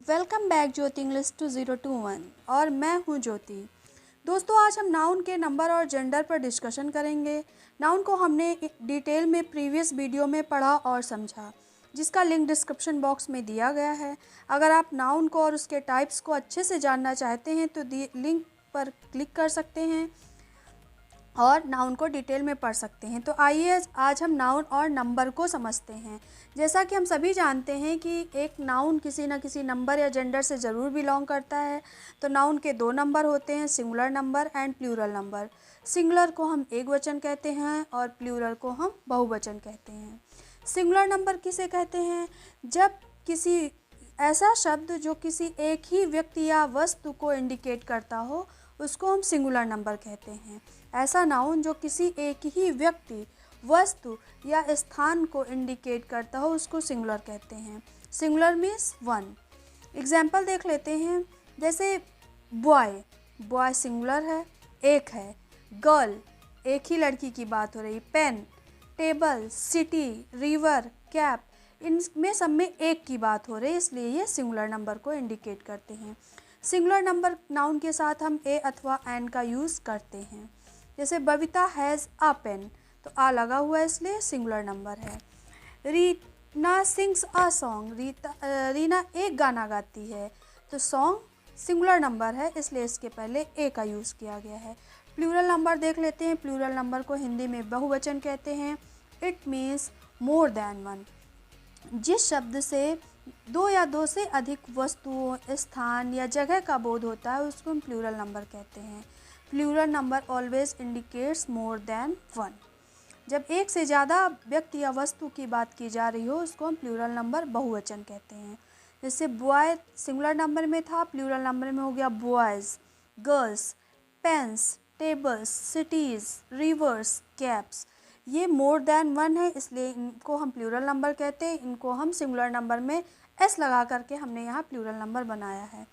Welcome back ज्योति English 2021 और मैं हूं ज्योति। दोस्तों, आज हम नाउन के नंबर और जेंडर पर डिस्कशन करेंगे। नाउन को हमने डिटेल में प्रीवियस वीडियो में पढ़ा और समझा, जिसका लिंक डिस्क्रिप्शन बॉक्स में दिया गया है। अगर आप नाउन को और उसके टाइप्स को अच्छे से जानना चाहते हैं तो लिंक पर क्लिक कर सकते हैं और नाउन को डिटेल में पढ़ सकते हैं। तो आइए आज हम नाउन और नंबर को समझते हैं। जैसा कि हम सभी जानते हैं कि एक नाउन किसी न किसी नंबर या जेंडर से ज़रूर बिलोंग करता है। तो नाउन के दो नंबर होते हैं, singular number and plural number. Singular को हम एक वचन कहते हैं और प्लूरल को हम बहुवचन कहते हैं। सिंगुलर नंबर किसे कहते हैं? जब किसी ऐसा शब्द जो किसी एक ही व्यक्ति या वस्तु को इंडिकेट करता हो, उसको हम सिंगुलर नंबर कहते हैं। ऐसा नाउन जो किसी एक ही व्यक्ति, वस्तु या स्थान को इंडिकेट करता हो, उसको सिंगुलर कहते हैं। Singular means one. एग्जाम्पल देख लेते हैं। जैसे बॉय, बॉय सिंगुलर है, एक है। गर्ल, एक ही लड़की की बात हो रही। Pen, table, city, river, cap, इनमें सब में एक की बात हो रही है, इसलिए ये सिंगुलर नंबर को इंडिकेट करते हैं। सिंगुलर नंबर नाउन के साथ हम ए अथवा एन का यूज़ करते हैं। जैसे बबीता हैज़ अ पेन, तो आ लगा हुआ है इसलिए सिंगुलर नंबर है। Reena sings a song, Reena एक गाना गाती है, तो सॉन्ग सिंगुलर नंबर है, इसलिए इसके पहले ए का यूज़ किया गया है। प्लूरल नंबर देख लेते हैं। प्लूरल नंबर को हिंदी में बहुवचन कहते हैं। It means more than one. जिस शब्द से दो या दो से अधिक वस्तुओं, स्थान या जगह का बोध होता है, उसको हम प्लूरल नंबर कहते हैं। Plural number always indicates more than one. जब एक से ज़्यादा व्यक्ति या वस्तु की बात की जा रही हो, उसको हम प्लूरल नंबर बहुवचन कहते हैं। जैसे बॉय सिंगुलर नंबर में था, प्लूरल नंबर में हो गया boys, girls, pens, tables, cities, rivers, caps. ये मोर देन वन है, इसलिए इनको हम प्लूरल नंबर कहते हैं। इनको हम सिंगुलर नंबर में एस लगा करके हमने यहाँ प्लूरल नंबर बनाया है।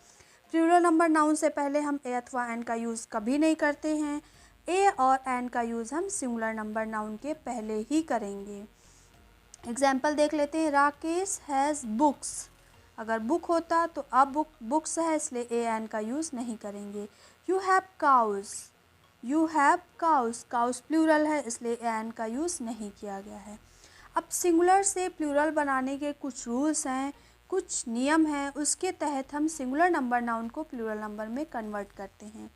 प्लूरल नंबर नाउन से पहले हम ए अथवा एन का यूज़ कभी नहीं करते हैं। ए और एन का यूज़ हम सिंगुलर नंबर नाउन के पहले ही करेंगे। एग्जाम्पल देख लेते हैं। राकेश हैज़ बुक्स, अगर बुक होता तो अब बुक्स है, इसलिए ए एन का यूज़ नहीं करेंगे। You have cows, you have cows, cows plural है, इसलिए एन का यूज़ नहीं किया गया है। अब सिंगुलर से प्लूरल बनाने के कुछ रूल्स हैं, कुछ नियम हैं, उसके तहत हम सिंगुलर नंबर नाउन को प्लूरल नंबर में कन्वर्ट करते हैं।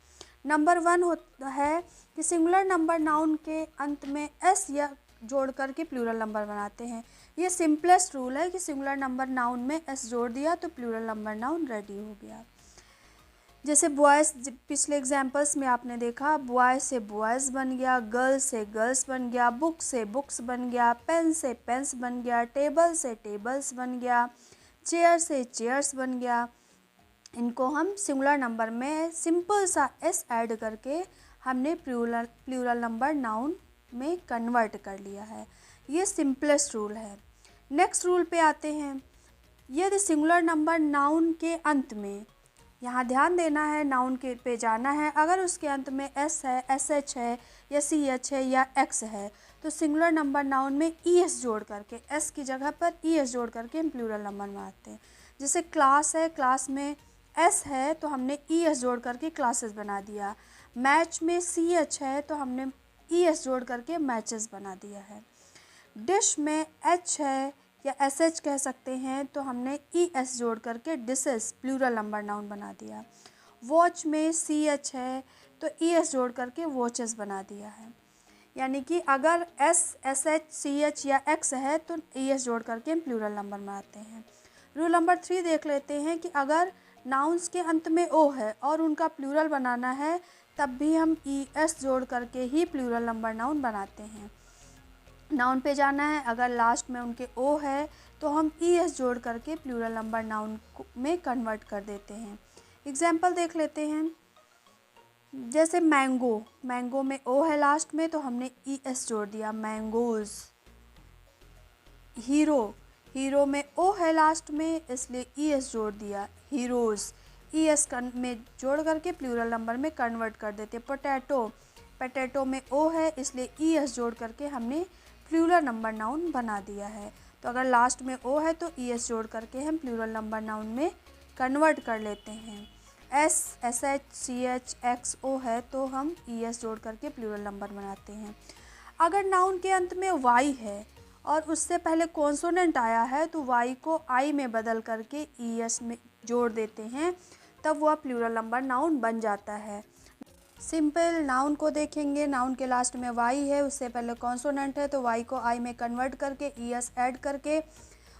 नंबर वन होता है कि सिंगुलर नंबर नाउन के अंत में एस या जोड़ करके प्लूरल नंबर बनाते हैं। ये सिंपलेस्ट रूल है कि सिंगुलर नंबर नाउन में एस जोड़ दिया तो प्लूरल नंबर नाउन रेडी हो गया। जैसे बॉयज़, पिछले एग्जाम्पल्स में आपने देखा, बॉय से बॉयज़ बन गया, गर्ल से गर्ल्स बन गया, बुक से बुक्स बन गया, पेन से पेन्स बन गया, टेबल से टेबल्स बन गया, चेयर से चेयर्स बन गया। इनको हम सिंगुलर नंबर में सिंपल सा एस ऐड करके हमने प्लूरल नंबर नाउन में कन्वर्ट कर लिया है। ये सिंपलेस्ट रूल है। नेक्स्ट रूल पे आते हैं। यदि सिंगुलर नंबर नाउन के अंत में, यहाँ ध्यान देना है, नाउन के पे जाना है, अगर उसके अंत में एस है, एस एच है या सी एच है या एक्स है, तो सिंगुलर नंबर नाउन में ई एस जोड़ करके, एस की जगह पर ई एस जोड़ करके हम प्लूरल नंबर बनाते हैं। जैसे क्लास है, क्लास में एस है तो हमने ई एस जोड़ करके क्लासेस बना दिया। मैच में सी एच है तो हमने ई एस जोड़ करके मैचेस बना दिया है। डिश में एच है या एस एच कह सकते हैं, तो हमने ई एस जोड़ करके डिशेस प्लूरल नंबर नाउन बना दिया। वॉच में सी एच है तो ई एस जोड़ करके वॉचेस बना दिया है। यानी कि अगर S, S H, C H या एक्स है तो ई एस जोड़ करके हम प्लूरल नंबर बनाते हैं। रूल नंबर 3 देख लेते हैं कि अगर नाउन्स के अंत में ओ है और उनका प्लूरल बनाना है, तब भी हम ई एस जोड़ करके ही प्लूरल नंबर नाउन बनाते हैं। नाउन पे जाना है, अगर लास्ट में उनके ओ है तो हम ई एस जोड़ करके प्लूरल नंबर नाउन में कन्वर्ट कर देते हैं। एग्जाम्पल देख लेते हैं। जैसे मैंगो, मैंगो में ओ है लास्ट में तो हमने ई एस जोड़ दिया, मैंगोज़। हीरो, हीरो में ओ है लास्ट में, इसलिए ई एस जोड़ दिया, हीरोज़। ई एस में जोड़ करके प्लूरल नंबर में कन्वर्ट कर देते। पोटैटो, पोटैटो में ओ है, इसलिए ई एस जोड़ करके हमने प्लूरल नंबर नाउन बना दिया है। तो अगर लास्ट में ओ है तो ई एस जोड़ करके हम प्लूरल नंबर नाउन में कन्वर्ट कर लेते हैं। S S H C H X O है तो हम ई एस जोड़ करके प्लूरल नंबर बनाते हैं। अगर नाउन के अंत में वाई है और उससे पहले कॉन्सोनेंट आया है तो वाई को आई में बदल करके ई एस में जोड़ देते हैं, तब वह प्लूरल नंबर नाउन बन जाता है। सिंपल नाउन को देखेंगे, नाउन के लास्ट में वाई है, उससे पहले कॉन्सोनेंट है तो वाई को आई में कन्वर्ट करके ई एस ऐड करके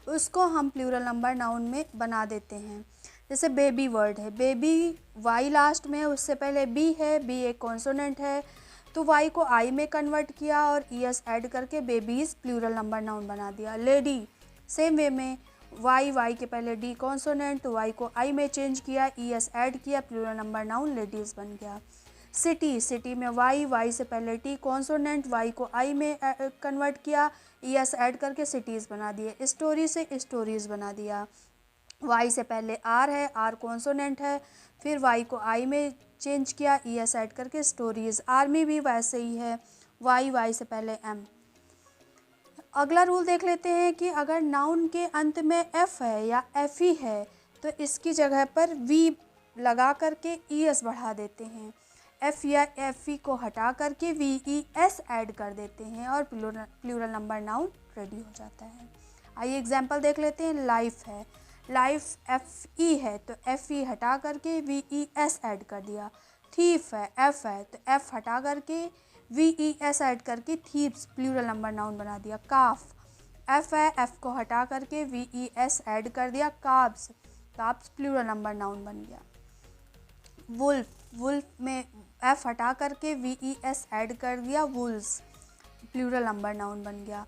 उसको हम प्लूरल नंबर नाउन में बना देते हैं। जैसे बेबी वर्ड है, बेबी वाई लास्ट में है, उससे पहले बी है, बी एक कॉन्सोनेंट है तो वाई को आई में कन्वर्ट किया और ई एस ऐड करके बेबीज़ प्लूरल नंबर नाउन बना दिया। लेडी सेम वे में वाई के पहले डी कॉन्सोनेंट तो वाई को आई में चेंज किया, ई एस ऐड किया, प्लूरल नंबर नाउन लेडीज़ बन गया। सिटी में वाई से पहले टी कॉन्सोनेंट, वाई को आई में कन्वर्ट किया, ई एस ऐड करके सिटीज़ बना दिए। स्टोरी से स्टोरीज़ बना दिया। वाई से पहले आर है, आर कॉन्सोनेंट है, फिर वाई को आई में चेंज किया, ई एस ऐड करके स्टोरीज़। आर्मी भी वैसे ही है, वाई से पहले एम। अगला रूल देख लेते हैं कि अगर नाउन के अंत में एफ है या एफ ई है तो इसकी जगह पर वी लगा करके ई एस बढ़ा देते हैं। एफ या एफ ई को हटा करके वी ई एस ऐड कर देते हैं और प्लूरल नंबर नाउन रेडी हो जाता है। आइए एग्जाम्पल देख लेते हैं। लाइफ है, लाइफ एफ ई है तो एफ ई हटा करके वी ई एस ऐड कर दिया। थीफ है, एफ है तो एफ हटा करके वी ई एस ऐड करके थीप्स प्लूरल नंबर नाउन बना दिया। काफ एफ है, एफ को हटा करके वी ई एस ऐड कर दिया, cabs, cabs plural number noun बन गया। वुल्फ, वुल्फ में एफ हटा करके वी ई एस ऐड कर दिया, वुल्स प्लूरल नंबर नाउन बन गया।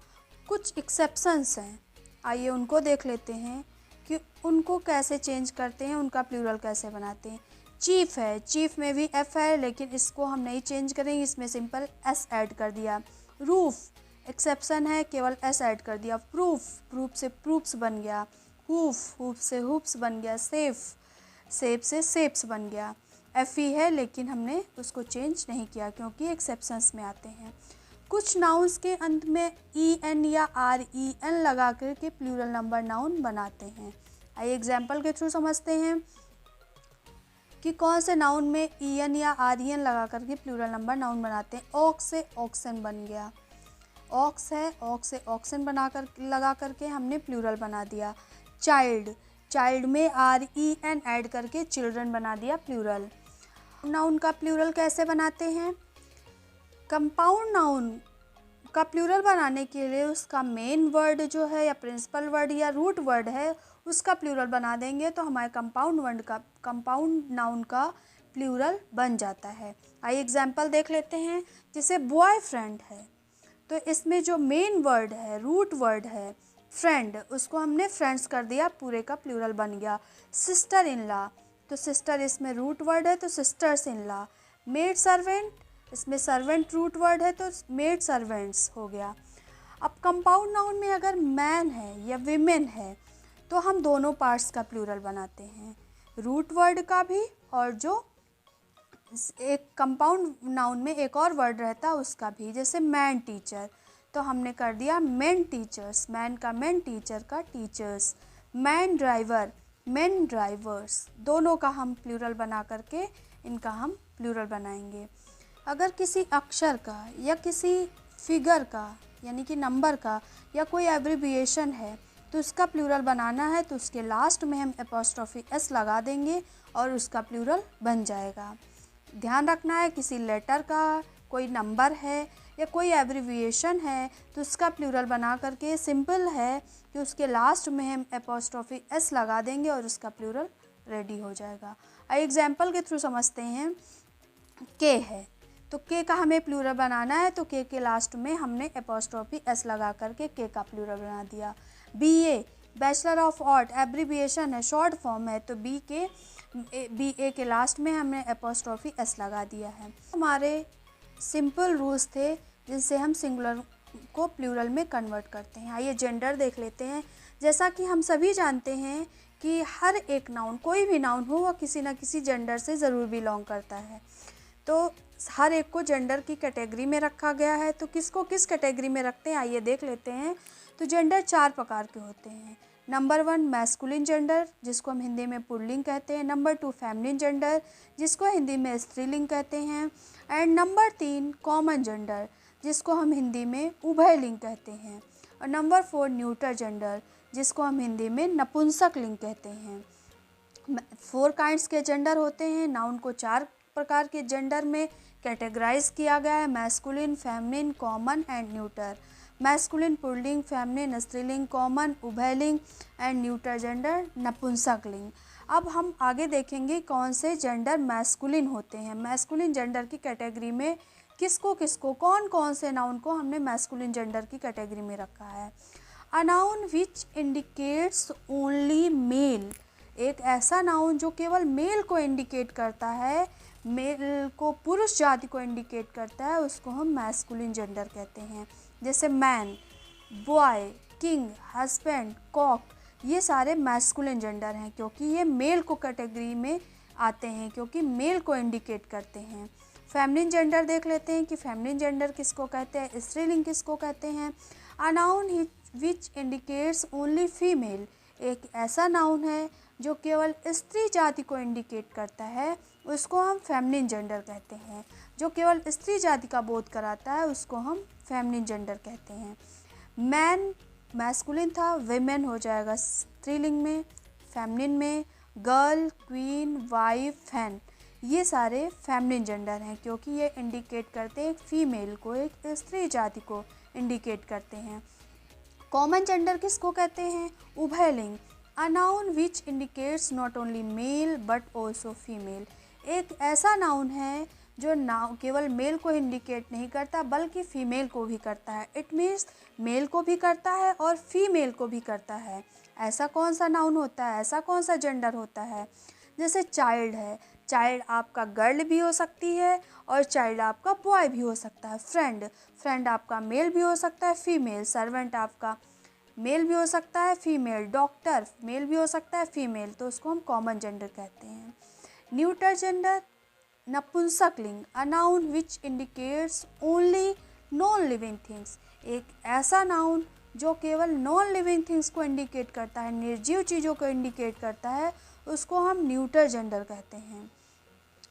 कुछ एक्सेप्शंस हैं, आइए उनको देख लेते हैं कि उनको कैसे चेंज करते हैं, उनका प्लूरल कैसे बनाते हैं। चीफ है, चीफ में भी एफ है लेकिन इसको हम नहीं चेंज करेंगे, इसमें सिंपल एस ऐड कर दिया। रूफ एक्सेप्शन है, केवल एस ऐड कर दिया। प्रूफ, प्रूफ से प्रूफ्स बन गया। हुफ, हुफ से हुप्स बन गया। सेफ, सेफ से सेप्स बन गया। एफ ई है लेकिन हमने उसको चेंज नहीं किया क्योंकि एक्सेप्शंस में आते हैं। कुछ नाउन्स के अंत में ई एन या आर ई एन लगा करके प्लूरल नंबर नाउन बनाते हैं। आइए एग्जाम्पल के थ्रू समझते हैं कि कौन से नाउन में ई एन या आर ई एन लगा करके प्लूरल नंबर नाउन बनाते हैं। ऑक्स से ऑक्सन बन गया। ऑक्स है, ऑक्स से ऑक्सन बना कर लगा करके हमने प्लूरल बना दिया। चाइल्ड, चाइल्ड में आर ई एन ऐड करके चिल्ड्रन बना दिया प्लूरल। नाउन का प्लूरल कैसे बनाते हैं? कंपाउंड नाउन का प्लूरल बनाने के लिए उसका मेन वर्ड जो है या प्रिंसिपल वर्ड या रूट वर्ड है उसका प्लूरल बना देंगे तो हमारे कंपाउंड नाउन का प्लूरल बन जाता है। आइए एग्जाम्पल देख लेते हैं। जैसे बॉयफ्रेंड है तो इसमें जो मेन वर्ड है, रूट वर्ड है फ्रेंड, उसको हमने फ्रेंड्स कर दिया, पूरे का प्लूरल बन गया। सिस्टर इन लॉ, तो सिस्टर इसमें रूट वर्ड है तो sisters in law. Maid servant, इसमें सर्वेंट रूट वर्ड है तो मेड सर्वेंट्स हो गया। अब कंपाउंड नाउन में अगर मैन है या विमेन है तो हम दोनों पार्ट्स का प्लूरल बनाते हैं, रूट वर्ड का भी और जो एक कंपाउंड नाउन में एक और वर्ड रहता है उसका भी। जैसे मैन टीचर तो हमने कर दिया मेन टीचर्स, मैन का मेन, टीचर का teachers. Man driver, main drivers, दोनों का हम प्लूरल बना करके इनका हम प्लूरल बनाएंगे। अगर किसी अक्षर का या किसी फिगर का यानी कि नंबर का या कोई एब्रिविएशन है तो उसका प्लूरल बनाना है तो उसके लास्ट में हम एपोस्ट्रोफी एस लगा देंगे और उसका प्लूरल बन जाएगा। ध्यान रखना है किसी लेटर का, कोई नंबर है या कोई एब्रिविएशन है तो उसका प्लूरल बना करके सिंपल है कि उसके लास्ट में हम एपोस्ट्रोफी एस लगा देंगे और उसका प्लूरल रेडी हो जाएगा। एग्जाम्पल के थ्रू समझते हैं। के है तो के का हमें प्लूरल बनाना है तो के लास्ट में हमने एपोस्ट्रोफी एस लगा करके के का प्लूरल बना दिया। BA bachelor of art abbreviation है, शॉर्ट फॉर्म है तो बी ए के लास्ट में हमने एपोस्ट्रोफी एस लगा दिया है। हमारे सिंपल रूल्स थे जिनसे हम सिंगुलर को प्लूरल में कन्वर्ट करते हैं। आइए जेंडर देख लेते हैं। जैसा कि हम सभी जानते हैं कि हर एक नाउन, कोई भी नाउन हो, वह किसी न किसी जेंडर से ज़रूर बिलोंग करता है, तो हर एक को जेंडर की कैटेगरी में रखा गया है। तो किसको किस कैटेगरी में रखते हैं आइए देख लेते हैं। तो जेंडर 4 प्रकार के होते हैं। नंबर 1 मैस्कुलिन जेंडर, जिसको हम हिंदी में पुल्लिंग कहते हैं। नंबर 2 फेमिनिन जेंडर, जिसको हिंदी में स्त्रीलिंग कहते हैं। एंड नंबर 3 कॉमन जेंडर, जिसको हम हिंदी में उभयलिंग कहते हैं। और नंबर 4 न्यूटर जेंडर, जिसको हम हिंदी में नपुंसक लिंग कहते हैं। 4 काइंड्स के जेंडर होते हैं। नाउन को 4 प्रकार के जेंडर में कैटेगराइज किया गया है, masculine, feminine, common and neuter. Masculine pulling, feminine स्त्रीलिंग, कॉमन उभयलिंग एंड न्यूटर जेंडर नपुंसक लिंग। अब हम आगे देखेंगे कौन से जेंडर मैस्कुलिन होते हैं। मैस्कुलिन जेंडर की कैटेगरी में किसको किसको कौन कौन से नाउन को हमने मैस्कुलिन जेंडर की कैटेगरी में रखा है। अ noun which indicates only mail, एक ऐसा नाउन जो केवल मेल को इंडिकेट करता है, मेल को पुरुष जाति को इंडिकेट करता है, उसको हम मैस्कुलिन जेंडर कहते हैं। जैसे man, boy, king, husband, cock, ये सारे मैस्कुलिन जेंडर हैं क्योंकि ये मेल को कैटेगरी में आते हैं, क्योंकि मेल को इंडिकेट करते हैं। फेमिनिन जेंडर देख लेते हैं कि फेमिनिन जेंडर किसको कहते हैं, स्त्रीलिंग किसको कहते हैं। अ noun which indicates only female, एक ऐसा नाउन है जो केवल स्त्री जाति को इंडिकेट करता है, उसको हम फेमिनिन जेंडर कहते हैं। जो केवल स्त्री जाति का बोध कराता है उसको हम फेमिनिन जेंडर कहते हैं। मैन मैस्कुलिन था, विमेन हो जाएगा स्त्रीलिंग में। फेमिनिन में गर्ल, क्वीन, वाइफ, फैन, ये सारे फेमिनिन जेंडर हैं क्योंकि ये इंडिकेट करते हैं एक फीमेल को, एक स्त्री जाति को इंडिकेट करते हैं। कॉमन जेंडर किसको कहते हैं, उभयलिंग। A noun which indicates not only male but also female, एक ऐसा नाउन है जो केवल मेल को इंडिकेट नहीं करता बल्कि फीमेल को भी करता है। इट मीन्स मेल को भी करता है और फीमेल को भी करता है। ऐसा कौन सा नाउन होता है, ऐसा कौन सा जेंडर होता है। जैसे चाइल्ड है, चाइल्ड आपका गर्ल भी हो सकती है और चाइल्ड आपका बॉय भी हो सकता है। फ्रेंड, फ्रेंड आपका मेल भी हो सकता है फीमेल। सर्वेंट आपका मेल भी हो सकता है फीमेल। डॉक्टर मेल भी हो सकता है फीमेल, तो उसको हम कॉमन जेंडर कहते हैं। न्यूटर जेंडर नपुंसक लिंग, अ noun which indicates only non living things, एक ऐसा नाउन जो केवल नॉन लिविंग थिंग्स को इंडिकेट करता है, निर्जीव चीज़ों को इंडिकेट करता है, उसको हम न्यूटर जेंडर कहते हैं।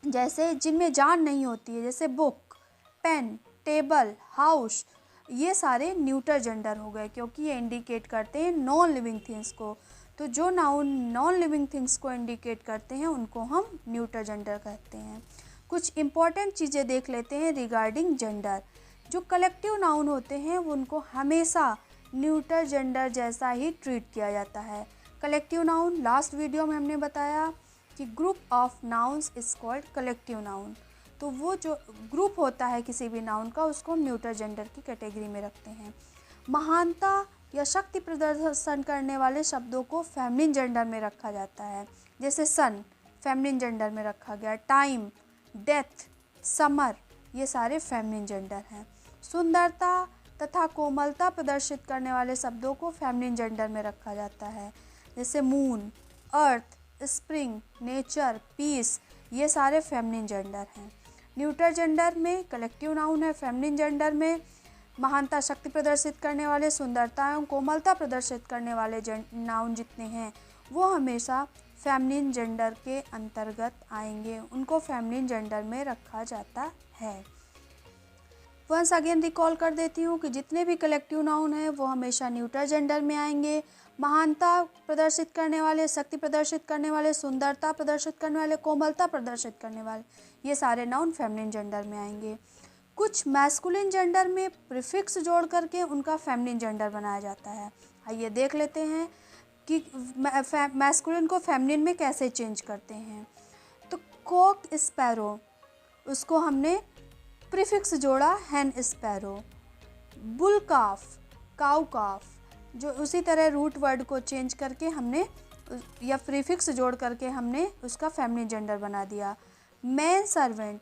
जैसे जिनमें जान नहीं होती है, जैसे बुक, पेन, टेबल, हाउस, ये सारे न्यूटर जेंडर हो गए क्योंकि ये इंडिकेट करते हैं नॉन लिविंग थिंग्स को। तो जो नाउन नॉन लिविंग थिंग्स को इंडिकेट करते हैं उनको हम न्यूटर जेंडर कहते हैं। कुछ इम्पॉर्टेंट चीज़ें देख लेते हैं रिगार्डिंग जेंडर। जो कलेक्टिव नाउन होते हैं उनको हमेशा न्यूटर जेंडर जैसा ही ट्रीट किया जाता है। कलेक्टिव नाउन लास्ट वीडियो में हमने बताया कि group of nouns is called collective noun. तो वो जो ग्रुप होता है किसी भी नाउन का उसको हम न्यूटर जेंडर की कैटेगरी में रखते हैं। महानता या शक्ति प्रदर्शन करने वाले शब्दों को फेमिनिन जेंडर में रखा जाता है। जैसे सन फेमिनिन जेंडर में रखा गया, टाइम, डेथ, समर, ये सारे फेमिनिन जेंडर हैं। सुंदरता तथा कोमलता प्रदर्शित करने वाले शब्दों को फेमिनिन जेंडर में रखा जाता है। जैसे मून, अर्थ, स्प्रिंग, नेचर, पीस, ये सारे फेमिनिन जेंडर हैं। न्यूटर जेंडर में कलेक्टिव नाउन है। फेमिनिन जेंडर में महानता, शक्ति प्रदर्शित करने वाले, सुंदरता एवं कोमलता प्रदर्शित करने वाले नाउन जितने हैं वो हमेशा फेमिनिन जेंडर के अंतर्गत आएंगे, उनको फेमिनिन जेंडर में रखा जाता है। वंस अगेन रिकॉल कर देती हूँ कि जितने भी कलेक्टिव नाउन हैं वो हमेशा न्यूटर जेंडर में आएंगे। महानता प्रदर्शित करने वाले, शक्ति प्रदर्शित करने वाले, सुंदरता प्रदर्शित करने वाले, कोमलता प्रदर्शित करने वाले, ये सारे नाउन फेमिनिन जेंडर में आएंगे। कुछ मैस्कुलिन जेंडर में प्रीफिक्स जोड़ करके उनका फेमिनिन जेंडर बनाया जाता है। आइए देख लेते हैं कि मैस्कुलिन को फेमिनिन में कैसे चेंज करते हैं। तो कॉक स्पैरो, उसको हमने प्रीफिक्स जोड़ा हैन स्पैरो। बुल काफ, काउ काफ, जो उसी तरह रूट वर्ड को चेंज करके हमने या प्रीफिक्स जोड़ करके हमने उसका फेमिनिन जेंडर बना दिया। मैन सर्वेंट,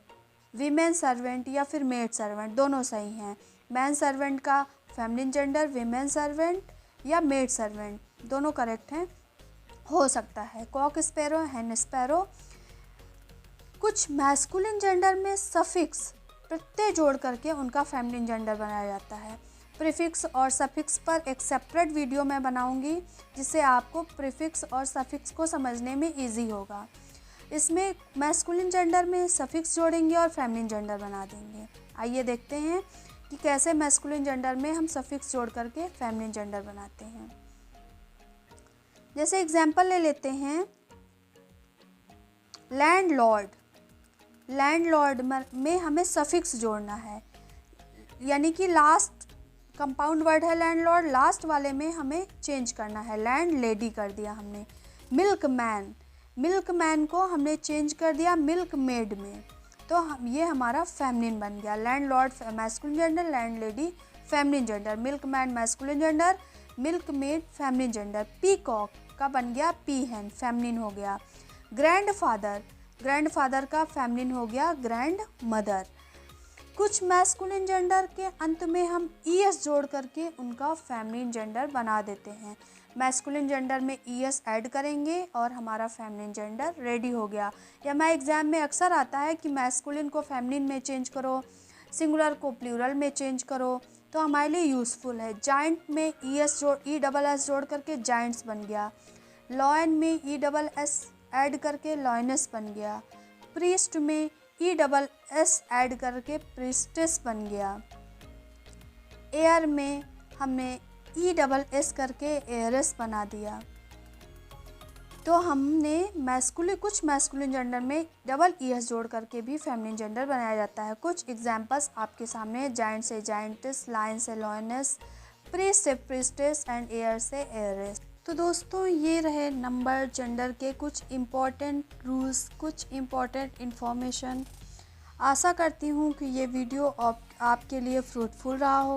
वीमेन सर्वेंट या फिर मेड सर्वेंट, दोनों सही हैं। मैन सर्वेंट का फेमिनिन जेंडर वीमेन सर्वेंट या मेड सर्वेंट, दोनों करेक्ट हैं, हो सकता है। कॉक स्पैरो, हैन स्पैरो। कुछ मैस्कुलिन जेंडर में सफिक्स, प्रत्यय जोड़ करके उनका फेमिनिन जेंडर बनाया जाता है। प्रीफिक्स और सफिक्स पर एक सेपरेट वीडियो मैं बनाऊंगी, जिससे आपको प्रीफिक्स और सफिक्स को समझने में इजी होगा। इसमें मैस्कुलिन जेंडर में सफिक्स जोड़ेंगे और फेमिनिन जेंडर बना देंगे। आइए देखते हैं कि कैसे मैस्कुलिन जेंडर में हम सफिक्स जोड़ करके फेमिनिन जेंडर बनाते हैं। जैसे एग्जाम्पल ले लेते हैं, लैंडलॉर्ड। लैंडलॉर्ड में हमें सफिक्स जोड़ना है, यानी कि लास्ट कंपाउंड वर्ड है लैंडलॉर्ड, लास्ट वाले में हमें चेंज करना है, लैंड लेडी कर दिया हमने। मिल्कमैन, मिल्कमैन को हमने चेंज कर दिया मिल्क मेड में, तो ये हमारा फेमिनिन बन गया। Landlord masculine gender, land lady feminine gender, milkman masculine gender, milk made feminine gender. Peacock का बन गया पीहन, फेमिनिन हो गया। ग्रैंडफादर, ग्रैंडफादर का फेमिनिन हो गया ग्रैंड मदर। कुछ मैस्कुलिन जेंडर के अंत में हम ईएस जोड़ करके उनका फेमिनिन जेंडर बना देते हैं। मैस्कुलिन जेंडर में ईएस ऐड करेंगे और हमारा फेमिनिन जेंडर रेडी हो गया। या मैं एग्ज़ाम में अक्सर आता है कि मैस्कुलिन को फेमिनिन में चेंज करो, सिंगुलर को प्लूरल में चेंज करो, तो हमारे लिए यूज़फुल है। जाइंट में ई डबल एस जोड़ करके जाइंट्स बन गया। लॉयन में ई डबल एस ऐड करके लॉयनेस बन गया। प्रीस्ट में ई डबल एस ऐड करके प्रीस्टेस बन गया। एयर में हमने ई डबल एस करके एयरस बना दिया। तो हमने कुछ मैस्कुलिन जेंडर में डबल ई एस जोड़ करके भी फेमिनिन जेंडर बनाया जाता है। कुछ एग्जाम्पल्स आपके सामने, जाइंट से जाइंटिस, लायन से लॉयनेस, प्रीस्ट से प्रीस्टेस एंड एयर से एयरस। तो दोस्तों, ये रहे नंबर जेंडर के कुछ इम्पॉर्टेंट रूल्स, कुछ इम्पॉर्टेंट इन्फॉर्मेशन। आशा करती हूँ कि ये वीडियो आपके लिए फ्रूटफुल रहा हो।